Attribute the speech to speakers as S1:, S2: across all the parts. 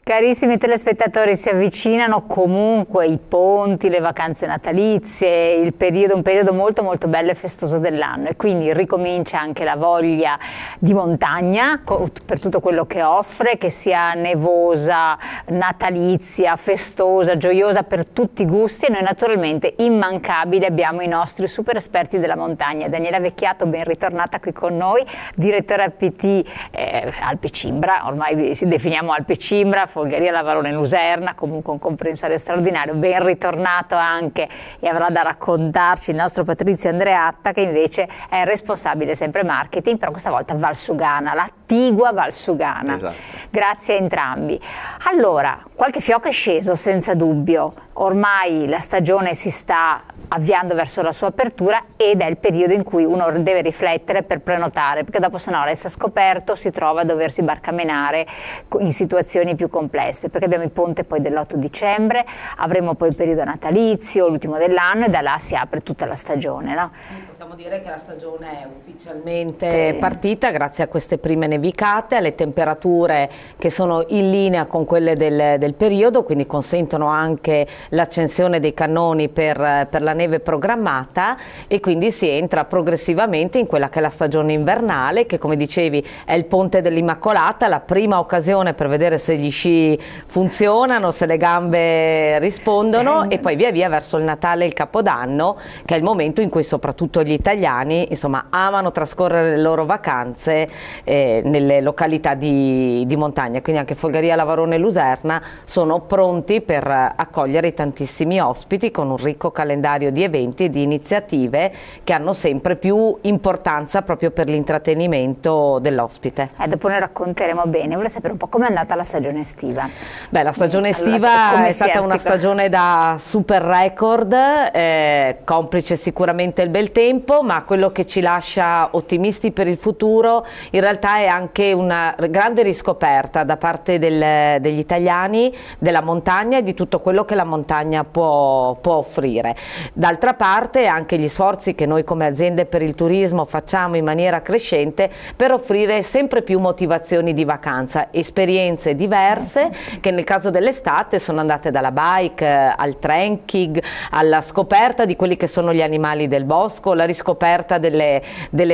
S1: Carissimi telespettatori, si avvicinano comunque i ponti, le vacanze natalizie, un periodo molto molto bello e festoso dell'anno, e quindi ricomincia anche la voglia di montagna per tutto quello che offre, che sia nevosa, natalizia, festosa, gioiosa, per tutti i gusti. E noi naturalmente immancabili abbiamo i nostri super esperti della montagna. Daniela Vecchiato, ben ritornata qui con noi, direttore APT Alpe Cimbra, ormai si definiamo Alpe Cimbra, Folgheria Lavarone Luserna, comunque un comprensorio straordinario. Ben ritornato anche, e avrà da raccontarci il nostro Patrizio Andreatta, che invece è responsabile sempre marketing, però questa volta Valsugana, l'attigua Valsugana. Esatto. Grazie a entrambi. Allora, qualche fiocco è sceso senza dubbio, ormai la stagione si sta avviando verso la sua apertura ed è il periodo in cui uno deve riflettere per prenotare, perché dopo se no resta scoperto, si trova a doversi barcamenare in situazioni più complesse, perché abbiamo il ponte poi dell'8 dicembre, avremo poi il periodo natalizio, l'ultimo dell'anno, e da là si apre tutta la stagione, no?
S2: Possiamo dire che la stagione è ufficialmente partita grazie a queste prime nevicate, alle temperature che sono in linea con quelle del periodo, quindi consentono anche l'accensione dei cannoni per la neve programmata, e quindi si entra progressivamente in quella che è la stagione invernale, che come dicevi è il ponte dell'Immacolata, la prima occasione per vedere se gli sci funzionano, se le gambe rispondono, e poi via via verso il Natale e il Capodanno, che è il momento in cui soprattutto gli italiani insomma amano trascorrere le loro vacanze nelle località di montagna. Quindi anche Folgheria Lavarone Luserna sono pronti per accogliere i tantissimi ospiti, con un ricco calendario di eventi e di iniziative che hanno sempre più importanza proprio per l'intrattenimento dell'ospite.
S1: Dopo ne racconteremo bene. Volevo sapere un po' com'è andata la stagione estiva.
S2: Beh, la stagione estiva è stata una stagione da super record, complice sicuramente il bel tempo, ma quello che ci lascia ottimisti per il futuro in realtà è anche una grande riscoperta da parte degli italiani della montagna e di tutto quello che la montagna può offrire. D'altra parte anche gli sforzi che noi come aziende per il turismo facciamo in maniera crescente per offrire sempre più motivazioni di vacanza, esperienze diverse che nel caso dell'estate sono andate dalla bike al trekking, alla scoperta di quelli che sono gli animali del bosco, la riscoperta delle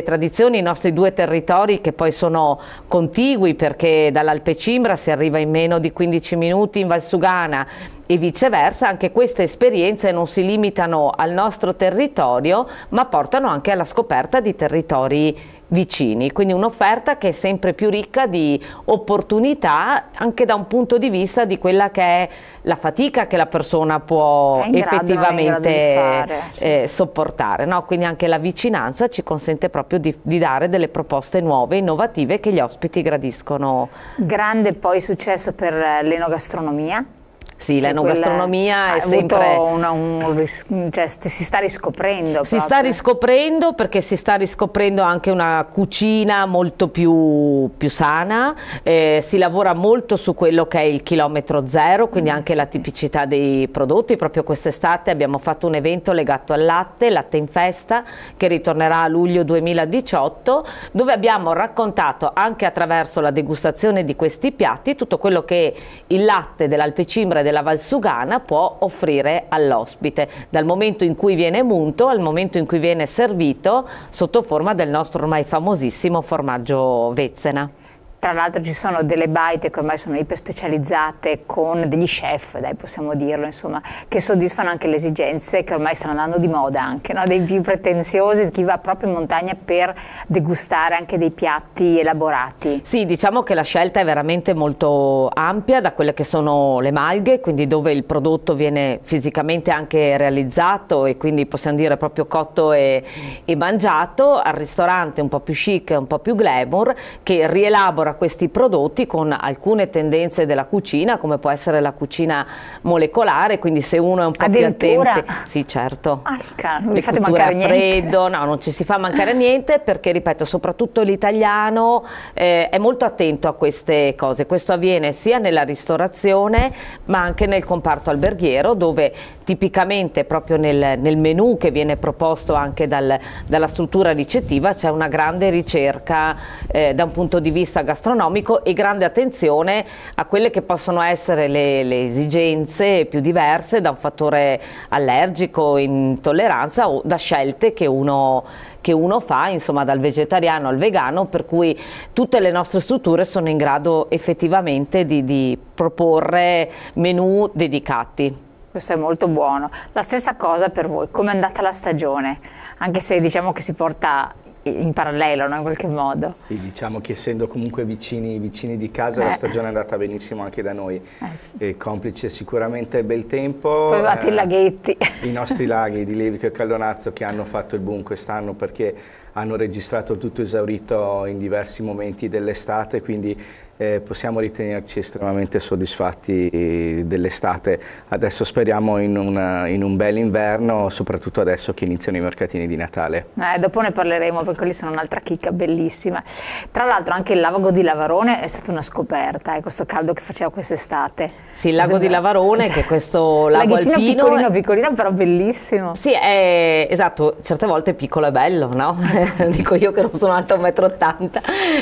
S2: tradizioni, i nostri due territori che poi sono contigui, perché dall'Alpe Cimbra si arriva in meno di 15 minuti in Valsugana e viceversa. Anche queste esperienze non si limitano al nostro territorio, ma portano anche alla scoperta di territori vicini, quindi un'offerta che è sempre più ricca di opportunità, anche da un punto di vista di quella che è la fatica che la persona può effettivamente sopportare, no? Quindi anche la vicinanza ci consente proprio di dare delle proposte nuove, innovative, che gli ospiti gradiscono.
S1: Grande poi successo per l'enogastronomia.
S2: Sì, l'enogastronomia è sempre...
S1: cioè, si sta riscoprendo.
S2: Si sta riscoprendo, perché si sta riscoprendo anche una cucina molto più sana, si lavora molto su quello che è il chilometro zero, quindi anche la tipicità dei prodotti. Proprio quest'estate abbiamo fatto un evento legato al latte, Latte in Festa, che ritornerà a luglio 2018, dove abbiamo raccontato anche attraverso la degustazione di questi piatti tutto quello che il latte dell'Alpe Cimbra e della Valsugana può offrire all'ospite, dal momento in cui viene munto al momento in cui viene servito sotto forma del nostro ormai famosissimo formaggio Vezzena.
S1: Tra l'altro ci sono delle baite che ormai sono iper specializzate, con degli chef, dai, possiamo dirlo, insomma, che soddisfano anche le esigenze che ormai stanno andando di moda anche, no? Dei più pretenziosi, di chi va proprio in montagna per degustare anche dei piatti elaborati.
S2: Sì, diciamo che la scelta è veramente molto ampia, da quelle che sono le malghe, quindi dove il prodotto viene fisicamente anche realizzato e quindi possiamo dire proprio cotto e mangiato, al ristorante un po' più chic, un po' più glamour, che rielabora questi prodotti con alcune tendenze della cucina, come può essere la cucina molecolare, quindi se uno è un po' più attento, sì, certo,
S1: non vi fate mancare niente.
S2: Freddo, no, non ci si fa mancare niente, perché ripeto, soprattutto l'italiano è molto attento a queste cose. Questo avviene sia nella ristorazione ma anche nel comparto alberghiero, dove tipicamente proprio nel menù che viene proposto anche dalla struttura ricettiva c'è una grande ricerca da un punto di vista gastronomico gastronomico e grande attenzione a quelle che possono essere le esigenze più diverse da un fattore allergico, intolleranza o da scelte che uno fa, insomma, dal vegetariano al vegano, per cui tutte le nostre strutture sono in grado effettivamente di proporre menù dedicati.
S1: Questo è molto buono. La stessa cosa per voi, come è andata la stagione? Anche se diciamo che si porta in parallelo, no? In qualche modo.
S3: Sì, diciamo che essendo comunque vicini di casa, la stagione è andata benissimo anche da noi. Sì. Complice sicuramente il bel tempo.
S1: Poi avevate i laghetti.
S3: I nostri laghi di Levico e Caldonazzo che hanno fatto il boom quest'anno perché hanno registrato tutto esaurito in diversi momenti dell'estate, quindi possiamo ritenerci estremamente soddisfatti dell'estate. Adesso speriamo in un bel inverno, soprattutto adesso che iniziano i mercatini di Natale.
S1: Dopo ne parleremo perché quelli sono un'altra chicca bellissima. Tra l'altro anche il lago di Lavarone è stata una scoperta, questo caldo che faceva quest'estate.
S2: Sì, il lago di Lavarone, che è questo lago alpino.
S1: Piccolino però bellissimo.
S2: Sì, è esatto, certe volte piccolo è bello, no? Dico io che non sono alta 1,80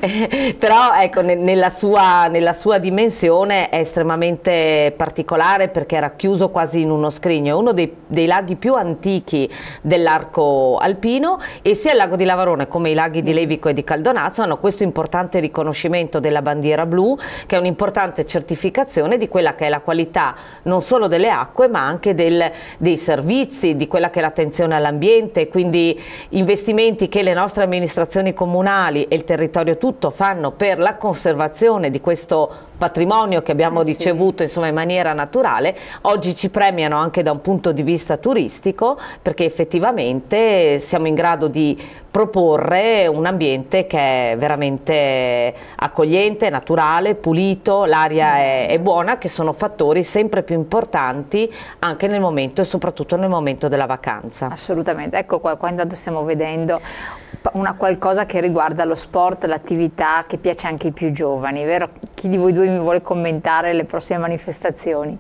S2: m, però ecco, nella sua dimensione è estremamente particolare perché era chiuso quasi in uno scrigno, è uno dei laghi più antichi dell'arco alpino, e sia il lago di Lavarone come i laghi di Levico e di Caldonazzo hanno questo importante riconoscimento della bandiera blu, che è un'importante certificazione di quella che è la qualità non solo delle acque ma anche dei servizi, di quella che è l'attenzione all'ambiente, quindi investimenti che le nostre amministrazioni comunali e il territorio tutto fanno per la conservazione di questo patrimonio che abbiamo ricevuto insomma in maniera naturale, oggi ci premiano anche da un punto di vista turistico, perché effettivamente siamo in grado di proporre un ambiente che è veramente accogliente, naturale, pulito, l'aria è buona, che sono fattori sempre più importanti anche nel momento e soprattutto nel momento della vacanza.
S1: Assolutamente, ecco qua intanto stiamo vedendo qualcosa che riguarda lo sport, l'attività che piace anche ai più giovani, vero? Chi di voi due mi vuole commentare le prossime manifestazioni?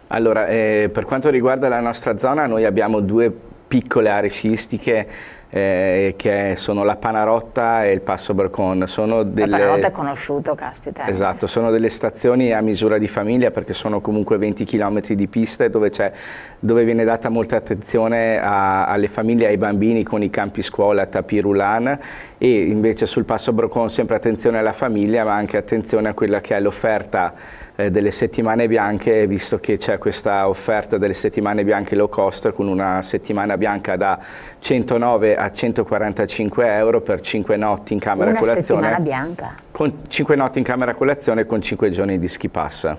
S3: Allora, per quanto riguarda la nostra zona, noi abbiamo due piccole aree sciistiche che sono la Panarotta e il Passo Bracon.
S1: La Panarotta è conosciuto, caspita.
S3: Esatto, sono delle stazioni a misura di famiglia perché sono comunque 20 km di piste dove viene data molta attenzione alle famiglie e ai bambini con i campi scuola, tapis roulant, e invece sul Passo Bracon sempre attenzione alla famiglia ma anche attenzione a quella che è l'offerta delle settimane bianche, visto che c'è questa offerta delle settimane bianche low cost con una settimana bianca da 109 a 145 euro per 5 notti in camera
S1: una
S3: colazione.
S1: Una settimana bianca?
S3: Con 5 notti in camera colazione con 5 giorni di ski pass.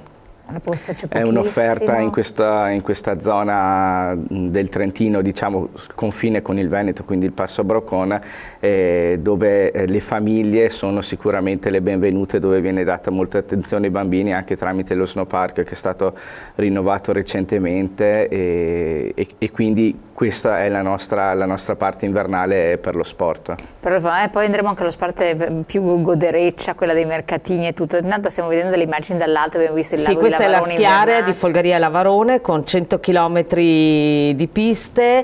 S3: È un'offerta in questa zona del Trentino, diciamo confine con il Veneto, quindi il Passo Bracon, dove le famiglie sono sicuramente le benvenute, dove viene data molta attenzione ai bambini anche tramite lo snow park che è stato rinnovato recentemente, e quindi questa è la nostra parte invernale per lo sport.
S1: Poi andremo anche alla parte più godereccia, quella dei mercatini e tutto. Intanto stiamo vedendo delle immagini dall'alto, abbiamo visto il lago di Lavarone.
S2: Questa è la schiarea di Folgaria Lavarone con 100 km di piste,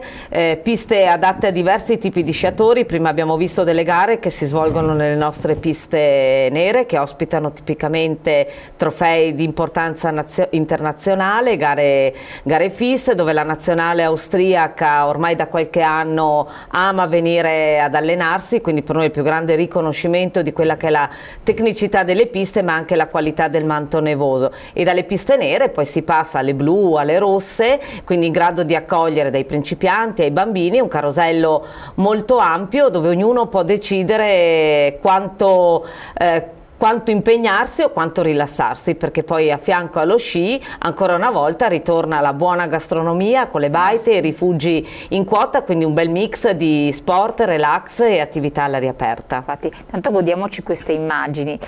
S2: piste adatte a diversi tipi di sciatori. Prima abbiamo visto delle gare che si svolgono nelle nostre piste nere, che ospitano tipicamente trofei di importanza internazionale, gare FIS, dove la nazionale austriaca ormai da qualche anno ama venire ad allenarsi, quindi per noi il più grande riconoscimento di quella che è la tecnicità delle piste ma anche la qualità del manto nevoso. E dalle piste nere poi si passa alle blu, alle rosse, quindi in grado di accogliere dai principianti ai bambini un carosello molto ampio dove ognuno può decidere quanto impegnarsi o quanto rilassarsi, perché poi a fianco allo sci ancora una volta ritorna la buona gastronomia con le baite e i rifugi in quota, quindi un bel mix di sport, relax e attività all'aria aperta.
S1: Infatti, tanto godiamoci queste immagini,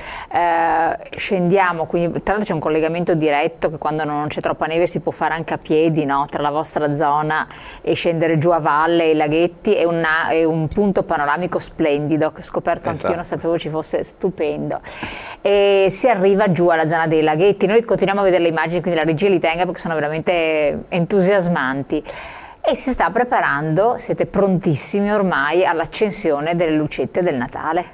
S1: scendiamo, quindi tra l'altro c'è un collegamento diretto che quando non c'è troppa neve si può fare anche a piedi, no? Tra la vostra zona e scendere giù a valle, i laghetti, è un punto panoramico splendido che ho scoperto anch'io, non sapevo ci fosse, stupendo. E si arriva giù alla zona dei laghetti, noi continuiamo a vedere le immagini, quindi la regia li tenga perché sono veramente entusiasmanti, e si sta preparando, siete prontissimi ormai all'accensione delle lucette del Natale.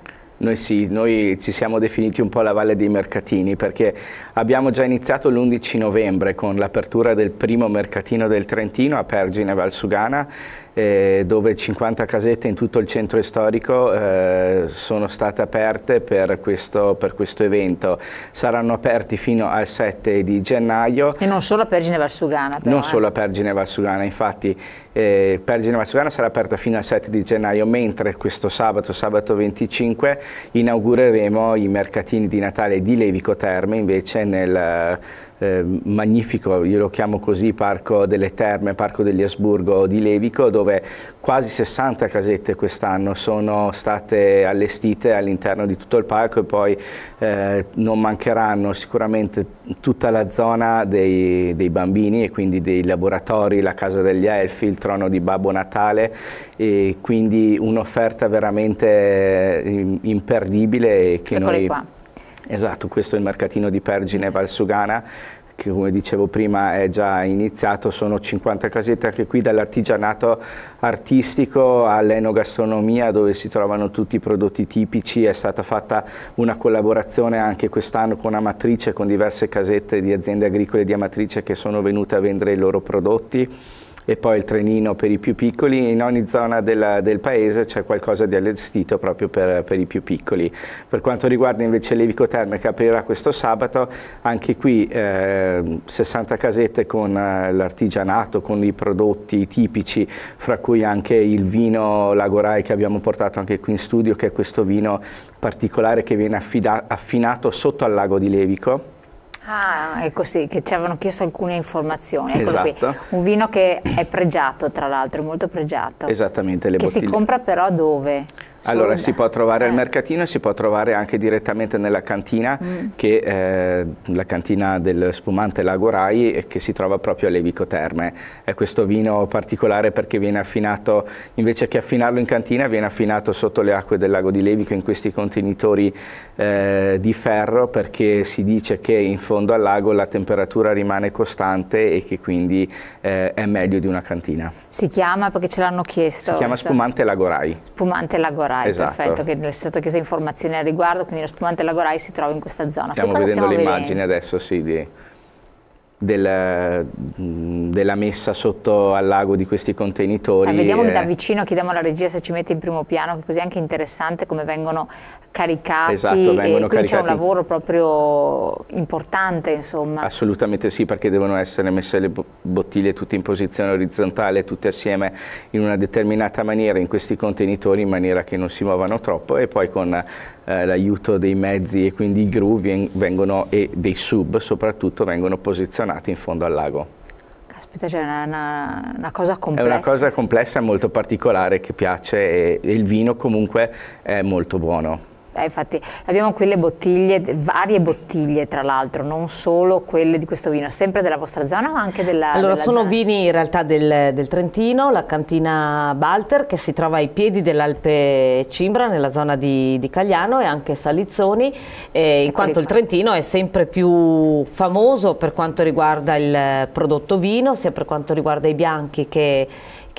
S3: Noi sì, noi ci siamo definiti un po' la Valle dei Mercatini perché abbiamo già iniziato l'11 novembre con l'apertura del primo mercatino del Trentino a Pergine Valsugana, dove 50 casette in tutto il centro storico sono state aperte per questo evento. Saranno aperti fino al 7 di gennaio.
S1: E non solo a Pergine Valsugana però,
S3: non solo a Pergine Valsugana, infatti Pergine Valsugana sarà aperta fino al 7 di gennaio, mentre questo sabato 25, inaugureremo i mercatini di Natale di Levico Terme, invece nel magnifico, io lo chiamo così, Parco delle Terme, Parco degli Asburgo di Levico, dove quasi 60 casette quest'anno sono state allestite all'interno di tutto il parco, e poi non mancheranno sicuramente tutta la zona dei bambini e quindi dei laboratori, la Casa degli Elfi, il trono di Babbo Natale, e quindi un'offerta veramente imperdibile. Che
S1: Eccoli qua.
S3: Esatto, questo è il mercatino di Pergine Valsugana, che come dicevo prima è già iniziato. Sono 50 casette anche qui, dall'artigianato artistico all'enogastronomia, dove si trovano tutti i prodotti tipici. È stata fatta una collaborazione anche quest'anno con Amatrice, con diverse casette di aziende agricole di Amatrice che sono venute a vendere i loro prodotti. E poi il trenino per i più piccoli. In ogni zona del paese c'è qualcosa di allestito proprio per i più piccoli. Per quanto riguarda invece Levico Terme, che aprirà questo sabato, anche qui 60 casette con l'artigianato, con i prodotti tipici, fra cui anche il vino Lagorai che abbiamo portato anche qui in studio, che è questo vino particolare che viene affinato sotto al lago di Levico.
S1: Ah, è così, che ci avevano chiesto alcune informazioni. Eccolo
S3: esatto.
S1: Qui. Un vino che è pregiato, tra l'altro, è molto pregiato.
S3: Esattamente.
S1: Che si compra però dove?
S3: Allora si può trovare al mercatino e si può trovare anche direttamente nella cantina, che è la cantina del spumante Lagorai, che si trova proprio a Levico Terme. È questo vino particolare perché viene affinato, invece che affinarlo in cantina, viene affinato sotto le acque del lago di Levico in questi contenitori di ferro, perché si dice che in fondo al lago la temperatura rimane costante e che quindi è meglio di una cantina.
S1: Si chiama, perché ce l'hanno chiesto?
S3: Si chiama spumante Lagorai.
S1: Spumante Lagorai.
S3: Esatto.
S1: Perfetto, che è stato chiesto informazioni al riguardo, quindi lo spumante Lagorai si trova in questa zona.
S3: Stiamo vedendo l'immagine adesso, sì, della messa sotto al lago di questi contenitori.
S1: Vediamo da vicino, chiediamo alla regia se ci mette in primo piano, che così è anche interessante come vengono caricati.
S3: Esatto, vengono
S1: quindi
S3: caricati.
S1: C'è un lavoro proprio importante, insomma.
S3: Assolutamente sì, perché devono essere messe le bottiglie tutte in posizione orizzontale, tutte assieme in una determinata maniera in questi contenitori, in maniera che non si muovano troppo, e poi con l'aiuto dei mezzi e quindi i gru e dei sub soprattutto vengono posizionati in fondo al lago.
S1: Caspita, c'è una cosa complessa.
S3: È una cosa complessa e molto particolare che piace, e il vino comunque è molto buono.
S1: Infatti abbiamo quelle bottiglie, varie bottiglie tra l'altro, non solo quelle di questo vino, sempre della vostra zona o anche della
S2: Allora
S1: della
S2: sono
S1: zona?
S2: Vini in realtà del Trentino, la cantina Balter che si trova ai piedi dell'Alpe Cimbra nella zona di Cagliano, e anche Salizzoni, in quanto il Trentino è sempre più famoso per quanto riguarda il prodotto vino, sia per quanto riguarda i bianchi che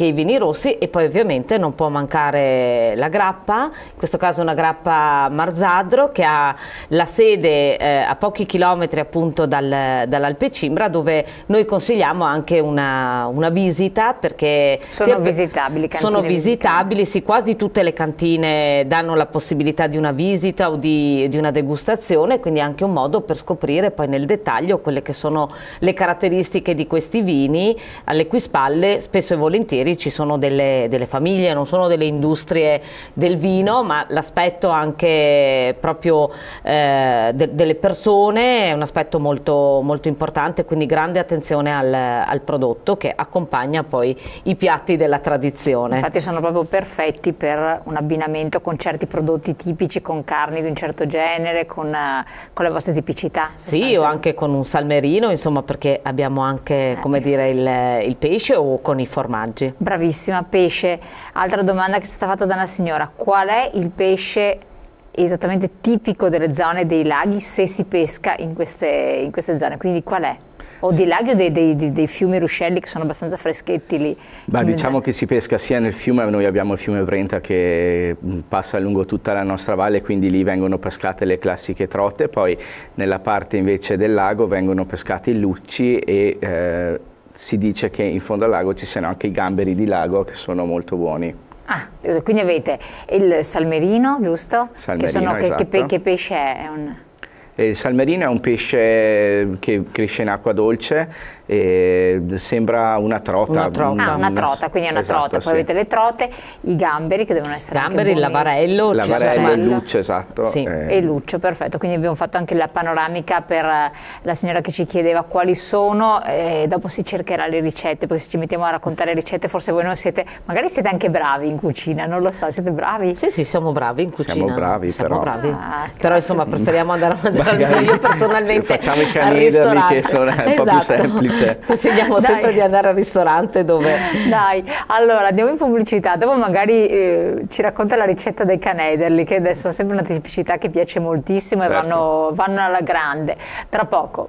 S2: i vini rossi, e poi ovviamente non può mancare la grappa, in questo caso una grappa Marzadro che ha la sede a pochi chilometri appunto dall'Alpe Cimbra, dove noi consigliamo anche una visita, perché
S1: sono visitabili,
S2: sono visitabili, sì, quasi tutte le cantine danno la possibilità di una visita o di una degustazione, quindi anche un modo per scoprire poi nel dettaglio quelle che sono le caratteristiche di questi vini, alle cui spalle spesso e volentieri ci sono delle famiglie, non sono delle industrie del vino, ma l'aspetto anche proprio delle persone è un aspetto molto, molto importante, quindi grande attenzione al prodotto che accompagna poi i piatti della tradizione.
S1: Infatti sono proprio perfetti per un abbinamento con certi prodotti tipici, con carni di un certo genere, con le vostre tipicità.
S2: Sì, o anche con un salmerino, insomma, perché abbiamo anche, come dire, il pesce, o con i formaggi.
S1: Bravissima, pesce. Altra domanda che è stata fatta da una signora: qual è il pesce esattamente tipico delle zone dei laghi, se si pesca in queste zone? Quindi qual è? O di laghi o dei fiumi ruscelli che sono abbastanza freschetti lì?
S3: Beh, diciamo che si pesca sia nel fiume, noi abbiamo il fiume Brenta che passa lungo tutta la nostra valle, quindi lì vengono pescate le classiche trote, poi nella parte invece del lago vengono pescati i lucci e si dice che in fondo al lago ci siano anche i gamberi di lago che sono molto buoni.
S1: Ah, quindi avete il salmerino, giusto?
S3: Salmerino, esatto.
S1: Che pesce è?
S3: Il salmerino è un pesce che cresce in acqua dolce e sembra una trota.
S1: Una trota, quindi è una
S3: esatto,
S1: trota. Poi avete le trote, i gamberi che devono essere
S2: gamberi, il lavarello.
S3: Lavarello, il luccio, esatto.
S1: Sì. E il luccio, perfetto. Quindi abbiamo fatto anche la panoramica per la signora che ci chiedeva quali sono, e dopo si cercherà le ricette, perché se ci mettiamo a raccontare ricette forse voi non siete, magari siete anche bravi in cucina, non lo so, siete bravi?
S2: Sì, siamo bravi in cucina.
S3: Siamo bravi,
S2: però insomma preferiamo andare a mangiare. Io personalmente
S3: facciamo i canederli che sono un po' più semplice.
S2: Consigliamo sempre di andare al ristorante dove...
S1: Dai, allora andiamo in pubblicità, dopo magari ci racconta la ricetta dei canederli, che adesso è sempre una tipicità che piace moltissimo e vanno alla grande. Tra poco.